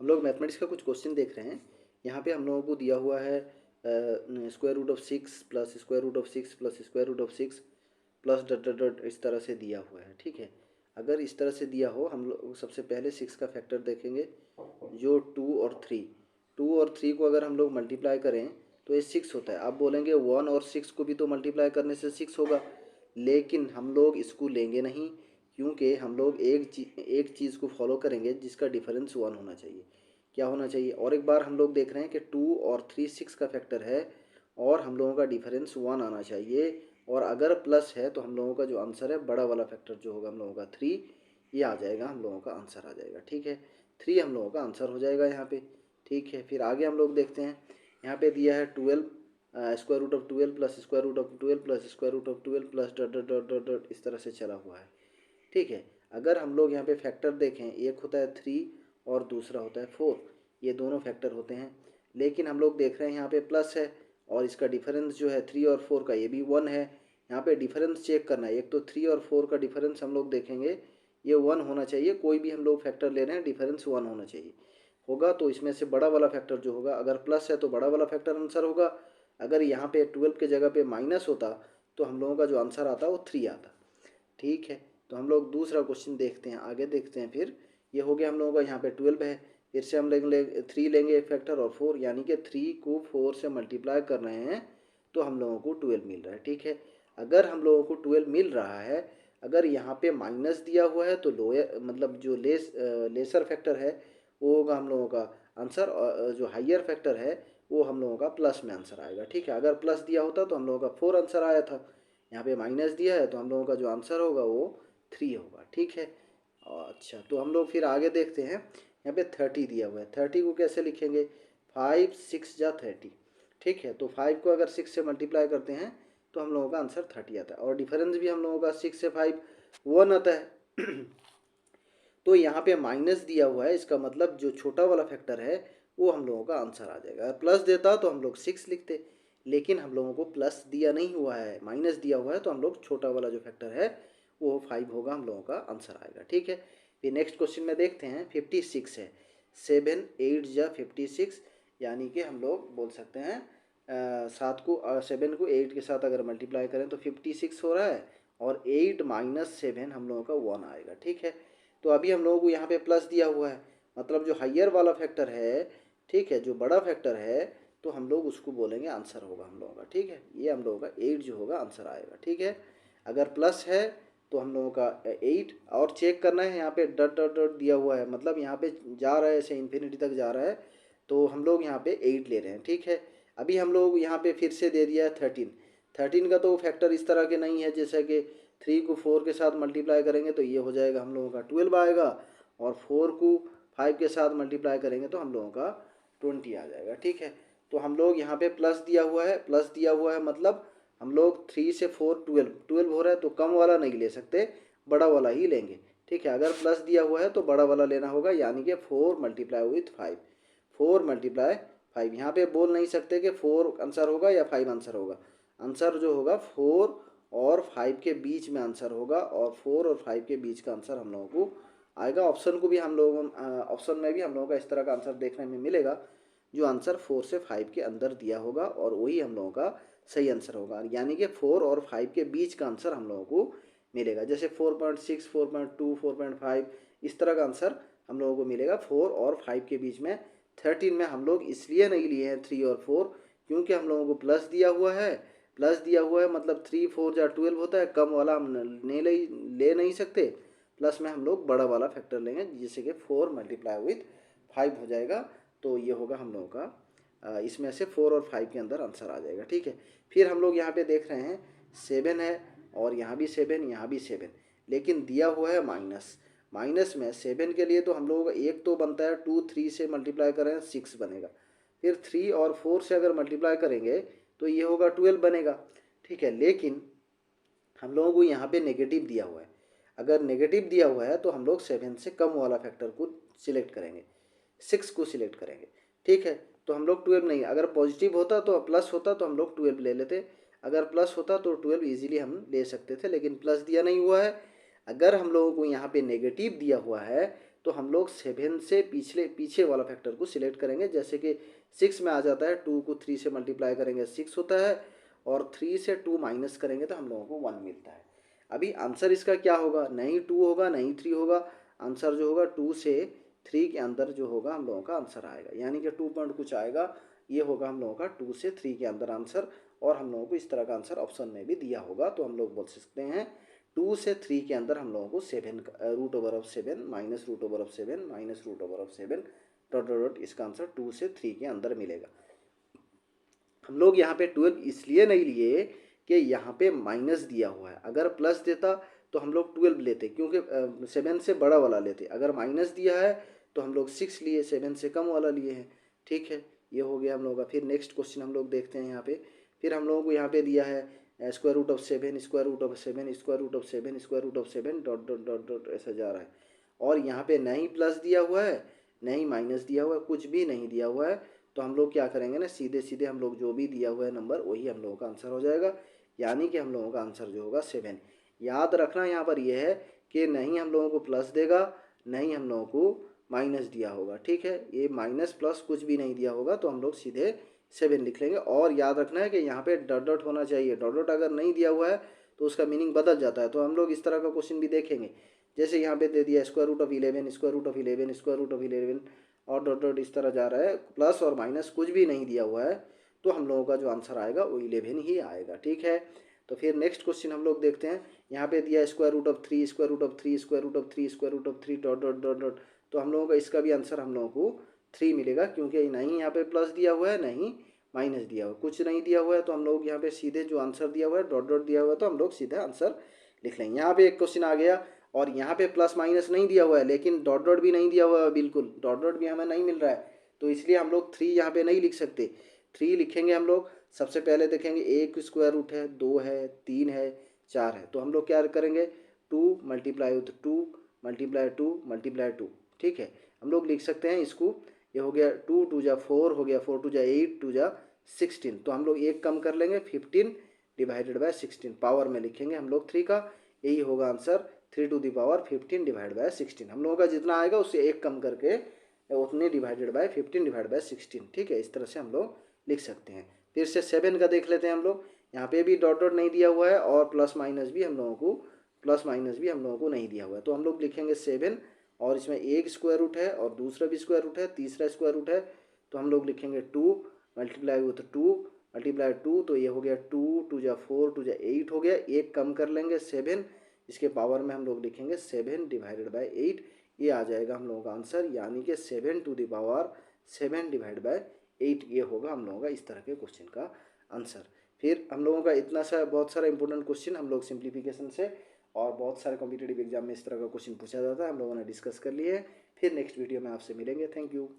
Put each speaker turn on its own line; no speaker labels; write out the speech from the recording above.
हम लोग मैथमेटिक्स का कुछ क्वेश्चन देख रहे हैं। यहाँ पे हम लोगों को दिया हुआ है square root of 6 plus square root of 6 plus square root of 6 plus dot dot dot इस तरह से दिया हुआ है। ठीक है, अगर इस तरह से दिया हो, हम लोग सबसे पहले 6 का फैक्टर देखेंगे जो 2 और 3 को अगर हम लोग मल्टीप्लाई करें तो ये 6 होता है। आप बोलेंगे 1 और 6 को भी तो मल्टीप्लाई करने से 6 होगा, लेकिन हम लोग इसको लेंगे नहीं, क्योंकि हम लोग एक चीज़ को फॉलो करेंगे जिसका डिफरेंस 1 होना चाहिए। क्या होना चाहिए? और एक बार हम लोग देख रहे हैं कि 2 और 3 6 का फैक्टर है और हम लोगों का डिफरेंस 1 आना चाहिए, और अगर प्लस है तो हम लोगों का जो आंसर है बड़ा वाला फैक्टर जो होगा हम लोगों का 3, ये आ जाएगा, हम लोगों का आंसर आ जाएगा। ठीक है, 3 हम लोगों का आंसर हो जाएगा यहाँ पे। ठीक है, फिर आगे हम लोग देखते हैं। यहाँ पे दिया है 12 square root of 12 plus square root of 12 plus square root of 12 plus dot dot dot dot dot इस तरह से चला हुआ है। ठीक है, अगर हम लोग यहाँ पे फैक्टर देखें, एक होता है 3 और दूसरा होता है 4, ये दोनों फैक्टर होते हैं, लेकिन हम लोग देख रहे हैं यहाँ पे प्लस है और इसका डिफरेंस जो है 3 और 4 का ये भी 1 है। यहाँ पे डिफरेंस चेक करना है, एक तो 3 और 4 का डिफरेंस हम लोग देखेंगे, ये 1 होना चाहिए। कोई भी हम लोग फैक्टर ले रहे हैं, डिफरेंस 1 होना चाहिए। होगा तो इसमें से बड़ा वाला फैक्टर जो होगा, अगर प्लस है तो बड़ा वाला फैक्टर आंसर होगा। अगर यहाँ पे 12 के जगह पे माइनस होता तो हम लोगों का जो आंसर आता वो 3 आता। ठीक है, तो हम लोग दूसरा क्वेश्चन देखते हैं, आगे देखते हैं। फिर ये हो गया हम लोगों का, यहाँ पे 12 है, फिर से हम लेंगे 3 लेंगे एक फैक्टर और 4, यानी कि 3 को 4 से मल्टीप्लाई कर रहे हैं तो हम लोगों को 12 मिल रहा है। ठीक है, अगर हम लोगों को 12 मिल रहा है, अगर यहाँ पे माइनस दिया हुआ है तो लोअर मतलब जो लेसर फैक्टर है वो होगा हम लोगों का आंसर, और जो हाइयर फैक्टर है वो हम लोगों का प्लस में आंसर आएगा। ठीक है, अगर प्लस दिया होता तो हम लोगों का 4 आंसर आया था, यहाँ पे माइनस दिया है तो हम लोगों का जो आंसर होगा वो 3 होगा। ठीक है, अच्छा तो हम लोग फिर आगे देखते हैं। यहाँ पे 30 दिया हुआ है, 30 को कैसे लिखेंगे? 5 6 जा 30। ठीक है, तो 5 को अगर 6 से मल्टीप्लाई करते हैं तो हम लोगों का आंसर 30 आता है, और डिफरेंस भी हम लोगों का 6 से 5 1 आता है। तो यहाँ पे माइनस दिया हुआ है, इसका मतलब जो छोटा वाला फैक्टर है वो हम लोगों का आंसर आ जाएगा। अगर प्लस देता तो हम लोग 6 लिखते, लेकिन हम लोगों को प्लस दिया नहीं हुआ है, माइनस दिया हुआ है, तो हम लोग छोटा वाला जो फैक्टर है वो 5 होगा, हम लोगों का आंसर आएगा। ठीक है, फिर नेक्स्ट क्वेश्चन में देखते हैं। 56 है, 7 8 जा 56, यानी कि हम लोग बोल सकते हैं 7 को 8 के साथ अगर मल्टीप्लाई करें तो 56 हो रहा है, और 8 माइनस 7 हम लोगों का 1 आएगा। ठीक है, तो अभी हम लोगों को यहाँ पे प्लस दिया हुआ है, मतलब जो हाइयर वाला फैक्टर है, ठीक है, जो बड़ा फैक्टर है, तो हम लोग उसको बोलेंगे आंसर होगा हम लोगों का। ठीक है, ये हम लोगों का 8 जो होगा आंसर आएगा। ठीक है, अगर प्लस है तो हम लोगों का 8, और चेक करना है, यहाँ पे डॉट डॉट डॉट दिया हुआ है, मतलब यहाँ पे जा रहा है, ऐसे इन्फिनिटी तक जा रहा है, तो हम लोग यहाँ पे 8 ले रहे हैं। ठीक है, अभी हम लोग यहाँ पे फिर से दे दिया है 13। 13 का तो फैक्टर इस तरह के नहीं है, जैसे कि 3 को 4 के साथ मल्टीप्लाई करेंगे तो ये हो जाएगा हम लोगों का 12 आएगा, और 4 को 5 के साथ मल्टीप्लाई करेंगे तो हम लोगों का 20 आ जाएगा। ठीक है, तो हम लोग यहाँ पे प्लस दिया हुआ है, प्लस दिया हुआ है मतलब हम लोग 3 से 4 12 हो रहा है, तो कम वाला नहीं ले सकते, बड़ा वाला ही लेंगे। ठीक है, अगर प्लस दिया हुआ है तो बड़ा वाला लेना होगा, यानी कि 4 मल्टीप्लाई विथ 5, 4 मल्टीप्लाई 5। यहाँ पे बोल नहीं सकते कि 4 आंसर होगा या 5 आंसर होगा, आंसर जो होगा 4 और 5 के बीच में आंसर होगा, और 4 और 5 के बीच का आंसर हम लोगों को आएगा। ऑप्शन को भी हम लोगों ऑप्शन में भी हम लोगों का इस तरह का आंसर देखने में मिलेगा, जो आंसर 4 से 5 के अंदर दिया होगा, और वही हम लोगों का सही आंसर होगा, यानी कि 4 और 5 के बीच का आंसर हम लोगों को मिलेगा। जैसे 4.6 4.2 4.5 इस तरह का आंसर हम लोगों को मिलेगा 4 और 5 के बीच में। 13 में हम लोग इसलिए नहीं लिए हैं 3 और 4, क्योंकि हम लोगों को प्लस दिया हुआ है, प्लस दिया हुआ है मतलब 3 4 जा 12 होता है, कम वाला हम ले नहीं सकते, प्लस में हम लोग बड़ा वाला फैक्टर लेंगे, जिससे कि 4 मल्टीप्लाई विथ 5 हो जाएगा। तो ये होगा हम लोगों का इसमें से 4 और 5 के अंदर आंसर आ जाएगा। ठीक है, फिर हम लोग यहाँ पे देख रहे हैं 7 है, और यहाँ भी 7 यहाँ भी 7, लेकिन दिया हुआ है माइनस। माइनस में 7 के लिए तो हम लोगों का एक तो बनता है 2 3 से मल्टीप्लाई करें 6 बनेगा, फिर 3 और 4 से अगर मल्टीप्लाई करेंगे तो ये होगा 12 बनेगा। ठीक है, लेकिन हम लोगों को यहाँ पे नेगेटिव दिया हुआ है, अगर नेगेटिव दिया हुआ है तो हम लोग 7 से कम वाला फैक्टर को सिलेक्ट करेंगे, 6 को सिलेक्ट करेंगे। ठीक है, तो हम लोग 12 नहीं, अगर पॉजिटिव होता तो प्लस होता तो हम लोग 12 ले लेते, अगर प्लस होता तो 12 इजीली हम ले सकते थे, लेकिन प्लस दिया नहीं हुआ है। अगर हम लोगों को यहाँ पे नेगेटिव दिया हुआ है तो हम लोग 7 से पीछे वाला फैक्टर को सिलेक्ट करेंगे। जैसे कि 6 में आ जाता है, 2 को 3 से मल्टीप्लाई करेंगे 6 होता है, और 3 से 2 माइनस करेंगे तो हम लोगों को 1 मिलता है। अभी आंसर इसका क्या होगा, नहीं 2 होगा नहीं 3 होगा, आंसर जो होगा 2 से 3 के अंदर जो होगा हम लोगों का आंसर आएगा, यानी कि 2 पॉइंट कुछ आएगा, ये होगा हम लोगों का 2 से 3 के अंदर आंसर। और हम लोगों को इस तरह का आंसर ऑप्शन में भी दिया होगा, तो हम लोग बोल सकते हैं 2 से 3 के अंदर हम लोगों को 7 root over of 7 minus root over of 7 minus root over of 7 dot dot dot, इसका आंसर 2 से 3 के अंदर मिलेगा। हम लोग यहाँ पे 12 इसलिए नहीं लिए कि यहाँ पे माइनस दिया हुआ है, अगर प्लस देता तो हम लोग 12 लेते, क्योंकि 7 से बड़ा वाला लेते। अगर माइनस दिया है तो हम लोग 6 लिए, 7 से कम वाला लिए हैं। ठीक है, ये हो गया हम लोगों का। फिर नेक्स्ट क्वेश्चन हम लोग देखते हैं यहाँ पे। फिर हम लोगों को यहाँ पे दिया है square root of 7 square root of 7 square root of 7 square root of 7 dot dot dot dot ऐसा जा रहा है। और यहाँ पे नहीं प्लस दिया हुआ है नहीं माइनस दिया हुआ है, कुछ भी नहीं दिया हुआ है। तो हम लोग क्या करेंगे ना, सीधे सीधे हम लोग जो भी दिया हुआ है नंबर वही हम लोगों का आंसर हो जाएगा, यानी कि हम लोगों का आंसर जो होगा 7। याद रखना यहाँ पर यह है कि नहीं हम लोगों को प्लस देगा नहीं हम लोगों को माइनस दिया होगा। ठीक है, ये माइनस प्लस कुछ भी नहीं दिया होगा, तो हम लोग सीधे 7 लिख लेंगे। और याद रखना है कि यहाँ पे डॉट डॉट होना चाहिए, डॉट डॉट अगर नहीं दिया हुआ है तो उसका मीनिंग बदल जाता है। तो हम लोग इस तरह का क्वेश्चन भी देखेंगे, जैसे यहाँ पे दे दिया square root of 11 square root of 11 square root of 11 और डॉट डॉट इस तरह जा रहा है, प्लस और माइनस कुछ भी नहीं दिया हुआ है, तो हम लोगों का जो आंसर आएगा वो 11 ही आएगा। ठीक है, तो फिर नेक्स्ट क्वेश्चन हम लोग देखते हैं। यहाँ पे दिया square root of 3 square root of 3 square root of 3 square root of 3 dot dot dot dot, तो हम लोगों का इसका भी आंसर हम लोगों को 3 मिलेगा, क्योंकि नहीं यहाँ पे प्लस दिया हुआ है नहीं माइनस दिया हुआ है, कुछ नहीं दिया हुआ है। तो हम लोग यहाँ पे सीधे जो आंसर दिया हुआ है डॉट डॉट दिया हुआ है, तो हम लोग सीधे आंसर लिख लेंगे। यहाँ पे एक क्वेश्चन आ गया और यहाँ पे प्लस माइनस नहीं दिया हुआ है, लेकिन डॉट डॉट भी नहीं दिया हुआ है, बिल्कुल डॉट डॉट भी हमें नहीं मिल रहा है, तो इसलिए हम लोग 3 यहाँ पे नहीं लिख सकते। 3 लिखेंगे हम लोग, सबसे पहले देखेंगे एक स्क्वायर रूट है, 2 है, 3 है, 4 है, तो हम लोग क्या करेंगे 2 मल्टीप्लाई विथ 2 मल्टीप्लाई 2 मल्टीप्लाई 2। ठीक है, हम लोग लिख सकते हैं इसको, ये हो गया 2 2 जा 4 हो गया, 4 2 जा 8 2 जा 16, तो हम लोग एक कम कर लेंगे 15 डिवाइडेड बाय 16, पावर में लिखेंगे हम लोग 3 का, यही होगा answer 3 to the power 15 divide by 16। हम लोगों का जितना आएगा उससे एक कम करके उतने डिवाइडेड बाय 15 डिवाइड बाय 16। ठीक है, इस तरह से हम लोग लिख सकते हैं। फिर से 7 का देख लेते हैं हम लोग। यहाँ पे भी डॉट डॉट नहीं दिया हुआ है और प्लस माइनस भी हम लोगों को नहीं दिया हुआ है, तो हम लोग लिखेंगे 7 और इसमें एक स्क्वायर रूट है और दूसरा भी स्क्वायर रूट है, तीसरा स्क्वायर रूट है, तो हम लोग लिखेंगे 2 मल्टीप्लाई विथ 2 मल्टीप्लाई 2, तो ये हो गया 2 2 जा 4 2 जा 8 हो गया, एक कम कर लेंगे 7, इसके पावर में हम लोग लिखेंगे 7 डिवाइडेड बाय 8, ये आ जाएगा हम लोगों का आंसर, यानी कि 7 to the power 7 divide by 8, ये होगा हम लोगों का इस तरह के क्वेश्चन का आंसर। फिर हम लोगों का इतना सा बहुत सारा इंपॉर्टेंट क्वेश्चन हम लोग सिंप्लीफिकेशन से और बहुत सारे कॉम्पिटिटिव एग्जाम में इस तरह का क्वेश्चन पूछा जाता है, हम लोगों ने डिस्कस कर लिए हैं। फिर नेक्स्ट वीडियो में आपसे मिलेंगे। Thank you.